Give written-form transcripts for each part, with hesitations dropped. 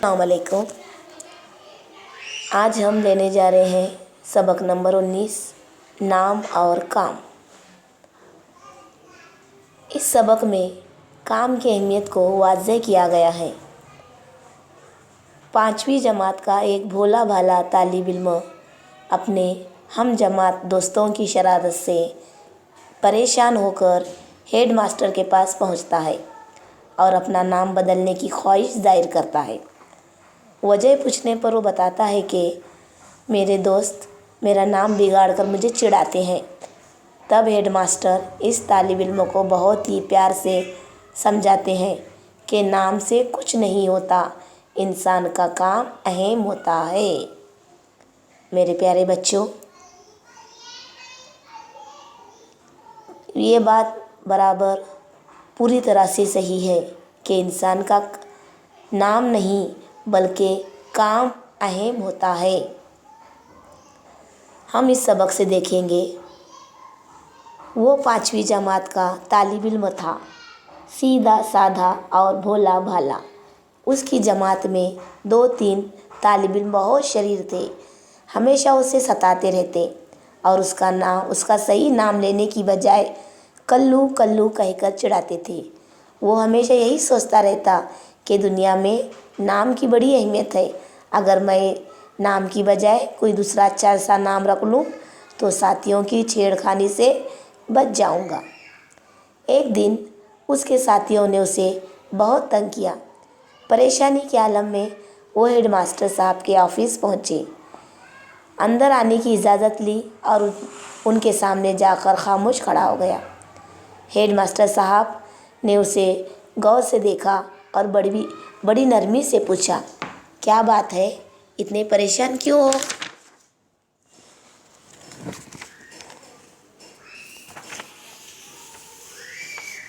अस्सलाम वालेकुम। आज हम लेने जा रहे हैं सबक नंबर 19, नाम और काम। इस सबक में काम की अहमियत को वाज़ेह किया गया है। 5वीं जमात का एक भोला भाला तालिब इल्म अपने हम जमात दोस्तों की शरारत से परेशान होकर हेड मास्टर के पास पहुंचता है और अपना नाम बदलने की ख्वाहिश जाहिर करता है। वजह पूछने पर वो बताता है कि मेरे दोस्त मेरा नाम बिगाड़ कर मुझे चिढ़ाते हैं। तब हेड मास्टर इस तालिब इल्म को बहुत ही प्यार से समझाते हैं कि नाम से कुछ नहीं होता, इंसान का काम अहम होता है। मेरे प्यारे बच्चों, ये बात बराबर पूरी तरह से सही है कि इंसान का नाम नहीं बल्कि काम अहम होता है। हम इस सबक से देखेंगे, वो 5वीं जमात का तालिब इल्म था, सीधा साधा और भोला भाला। उसकी जमात में 2-3 तालिब इल्म बहुत शरीर थे, हमेशा उसे सताते रहते और उसका सही नाम लेने की बजाय कल्लू कल्लू कहकर चिढ़ाते थे। वो हमेशा यही सोचता रहता कि दुनिया में नाम की बड़ी अहमियत है। अगर मैं नाम की बजाय कोई दूसरा अच्छा सा नाम रख लूँ तो साथियों की छेड़खानी से बच जाऊँगा। एक दिन उसके साथियों ने उसे बहुत तंग किया। परेशानी के आलम में वो हेड मास्टर साहब के ऑफिस पहुँचे, अंदर आने की इजाज़त ली और उनके सामने जाकर खामोश खड़ा हो गया। हेड मास्टर साहब ने उसे गौर से देखा और बड़ी नरमी से पूछा, क्या बात है, इतने परेशान क्यों हो?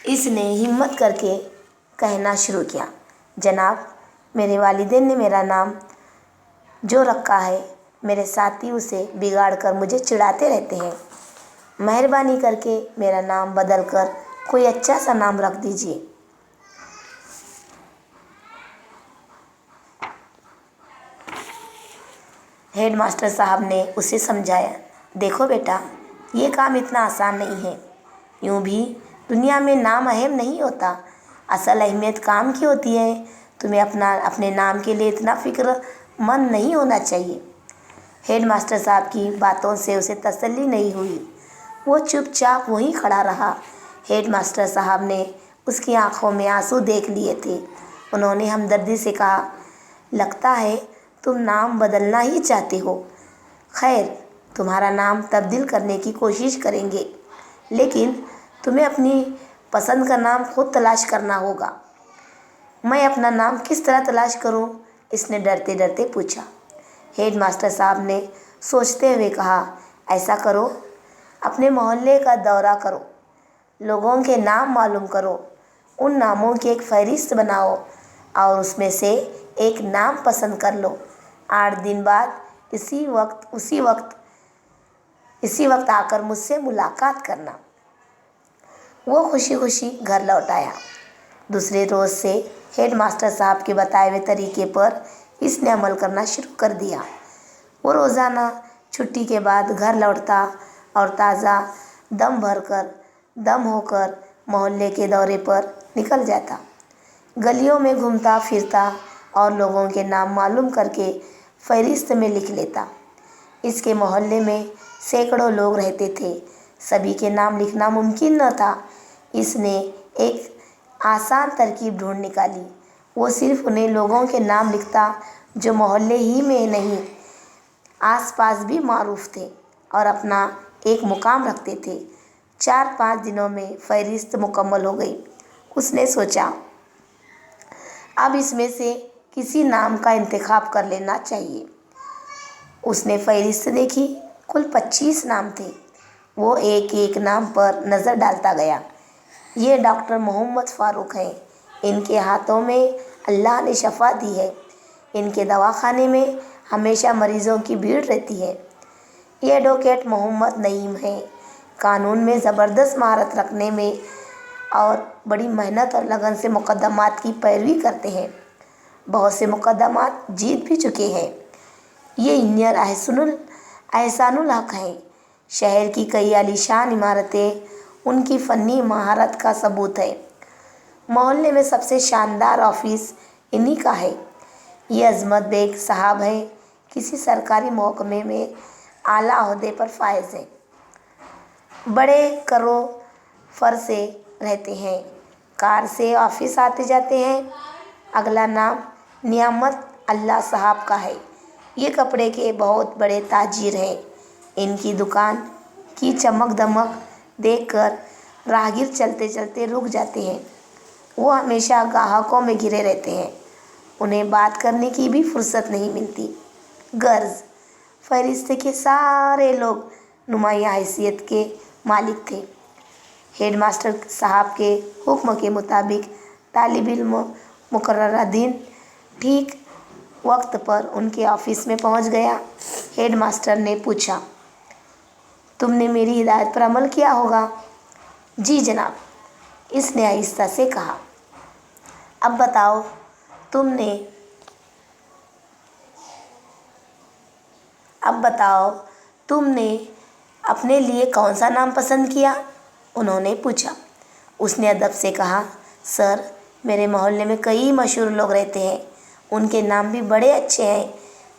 इसने हिम्मत करके कहना शुरू किया, जनाब, मेरे वालिदैन ने मेरा नाम जो रखा है, मेरे साथी उसे बिगाड़ कर मुझे चिढ़ाते रहते हैं। मेहरबानी करके मेरा नाम बदल कर कोई अच्छा सा नाम रख दीजिए। हेड मास्टर साहब ने उसे समझाया, देखो बेटा, ये काम इतना आसान नहीं है। यूँ भी दुनिया में नाम अहम नहीं होता, असल अहमियत काम की होती है। तुम्हें अपने नाम के लिए इतना फिक्रमंद नहीं होना चाहिए। हेड मास्टर साहब की बातों से उसे तसल्ली नहीं हुई। वो चुपचाप वहीं खड़ा रहा। हेड मास्टर साहब ने उसकी आंखों में आंसू देख लिए थे। उन्होंने हमदर्दी से कहा, लगता है तुम नाम बदलना ही चाहते हो। खैर, तुम्हारा नाम तब्दील करने की कोशिश करेंगे, लेकिन तुम्हें अपनी पसंद का नाम खुद तलाश करना होगा। मैं अपना नाम किस तरह तलाश करूं? इसने डरते डरते पूछा। हेड मास्टर साहब ने सोचते हुए कहा, ऐसा करो, अपने मोहल्ले का दौरा करो, लोगों के नाम मालूम करो, उन नामों की एक फहरिस्त बनाओ और उसमें से एक नाम पसंद कर लो। 8 दिन बाद इसी वक्त आकर मुझसे मुलाकात करना। वो खुशी खुशी घर लौट आया। दूसरे रोज़ से हेड मास्टर साहब के बताए हुए तरीके पर इसने अमल करना शुरू कर दिया। वो रोज़ाना छुट्टी के बाद घर लौटता और ताज़ा दम होकर मोहल्ले के दौरे पर निकल जाता। गलियों में घूमता फिरता और लोगों के नाम मालूम करके फहरिस्त में लिख लेता। इसके मोहल्ले में सैकड़ों लोग रहते थे, सभी के नाम लिखना मुमकिन न था। इसने एक आसान तरकीब ढूंढ निकाली। वो सिर्फ उन्हें लोगों के नाम लिखता जो मोहल्ले ही में नहीं, आसपास भी मारूफ थे और अपना एक मुकाम रखते थे। 4-5 दिनों में फहरिस्त मुकम्मल हो गई। उसने सोचा, अब इसमें से किसी नाम का इंतखाब कर लेना चाहिए। उसने फहरिस्त देखी, कुल 25 नाम थे। वो एक एक नाम पर नज़र डालता गया। ये डॉक्टर मोहम्मद फ़ारूक हैं, इनके हाथों में अल्लाह ने शफा दी है। इनके दवाखाने में हमेशा मरीज़ों की भीड़ रहती है। ये एडवोकेट मोहम्मद नईम हैं, कानून में ज़बरदस्त महारत रखने में और बड़ी मेहनत और लगन से मुकदमात की पैरवी करते हैं। बहुत से मुकदमात जीत भी चुके हैं। ये इंजीनियर एहसानुल हक हैं। शहर की कई आलीशान इमारतें उनकी फ़नी महारत का सबूत है। मोहल्ले में सबसे शानदार ऑफिस इन्हीं का है। ये अजमत बेग साहब हैं, किसी सरकारी महकमे में आला ओहदे पर फायज हैं। बड़े करो फर से रहते हैं, कार से ऑफिस आते जाते हैं। अगला नाम नियामत अल्लाह साहब का है। ये कपड़े के बहुत बड़े ताजिर हैं। इनकी दुकान की चमक दमक देखकर राहगीर चलते चलते रुक जाते हैं। वो हमेशा ग्राहकों में घिरे रहते हैं, उन्हें बात करने की भी फुर्सत नहीं मिलती। गर्ज फहरिस्त के सारे लोग नुमाया हैसियत के मालिक थे। हेडमास्टर साहब के हुक्म के मुताबिक तालिब इल्म मुकर्ररा दिन ठीक वक्त पर उनके ऑफिस में पहुंच गया। हेडमास्टर ने पूछा, तुमने मेरी हिदायत पर अमल किया होगा? जी जनाब, इसने आहिस्ता से कहा। अब बताओ तुमने अपने लिए कौन सा नाम पसंद किया? उन्होंने पूछा। उसने अदब से कहा, सर, मेरे मोहल्ले में कई मशहूर लोग रहते हैं, उनके नाम भी बड़े अच्छे हैं।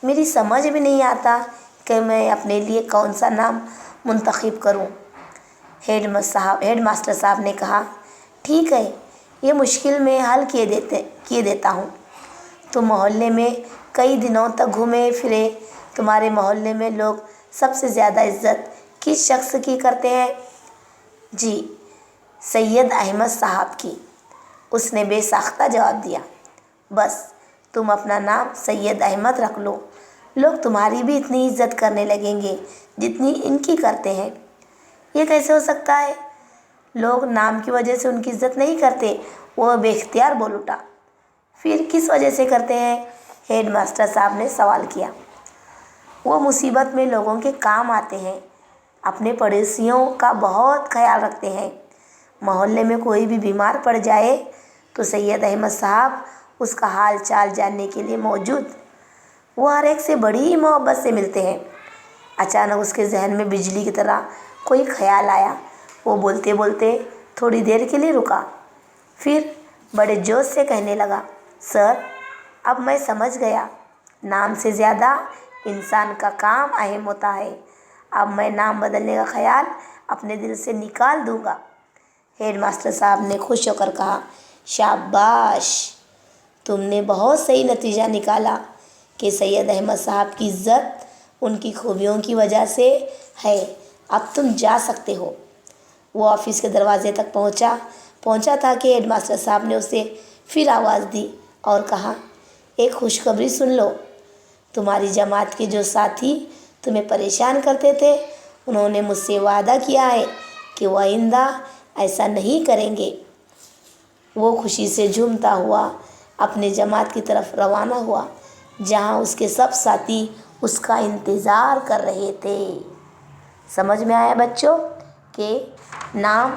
मेरी समझ भी नहीं आता कि मैं अपने लिए कौन सा नाम मुंतखब करूं। हेडमास्टर साहब ने कहा, ठीक है, ये मुश्किल में हल किए देता हूँ। तुम मोहल्ले में कई दिनों तक घूमे फिरे, तुम्हारे मोहल्ले में लोग सबसे ज़्यादा इज्जत किस शख्स की करते हैं? जी, सैयद अहमद साहब की। उसने बेसाख्ता जवाब दिया। बस तुम अपना नाम सैयद अहमद रख लो, लोग तुम्हारी भी इतनी इज्जत करने लगेंगे जितनी इनकी करते हैं। ये कैसे हो सकता है? लोग नाम की वजह से उनकी इज्जत नहीं करते, वो बेख्तियार बोल उठा। फिर किस वजह से करते हैं? हेडमास्टर साहब ने सवाल किया। वो मुसीबत में लोगों के काम आते हैं, अपने पड़ोसियों का बहुत ख्याल रखते हैं। मोहल्ले में कोई भी बीमार पड़ जाए तो सैयद अहमद साहब उसका हाल चाल जानने के लिए मौजूद। वो हर एक से बड़ी मोहब्बत से मिलते हैं। अचानक उसके जहन में बिजली की तरह कोई ख्याल आया। वो बोलते बोलते थोड़ी देर के लिए रुका, फिर बड़े जोश से कहने लगा, सर, अब मैं समझ गया, नाम से ज़्यादा इंसान का काम अहम होता है। अब मैं नाम बदलने का ख्याल अपने दिल से निकाल दूंगा। हेडमास्टर साहब ने खुश होकर कहा, शाबाश, तुमने बहुत सही नतीजा निकाला कि सैयद अहमद साहब की इज्जत उनकी खूबियों की वजह से है। अब तुम जा सकते हो। वो ऑफिस के दरवाजे तक पहुंचा था कि हेडमास्टर साहब ने उसे फिर आवाज़ दी और कहा, एक खुशखबरी सुन लो। तुम्हारी जमात के जो साथी तुम्हें परेशान करते थे, उन्होंने मुझसे वादा किया है कि वो आइंदा ऐसा नहीं करेंगे। वो खुशी से झूमता हुआ अपने जमात की तरफ रवाना हुआ, जहां उसके सब साथी उसका इंतज़ार कर रहे थे। समझ में आया बच्चों कि नाम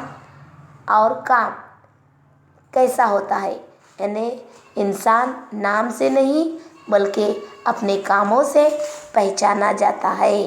और काम कैसा होता है? यानी इंसान नाम से नहीं बल्कि अपने कामों से पहचाना जाता है।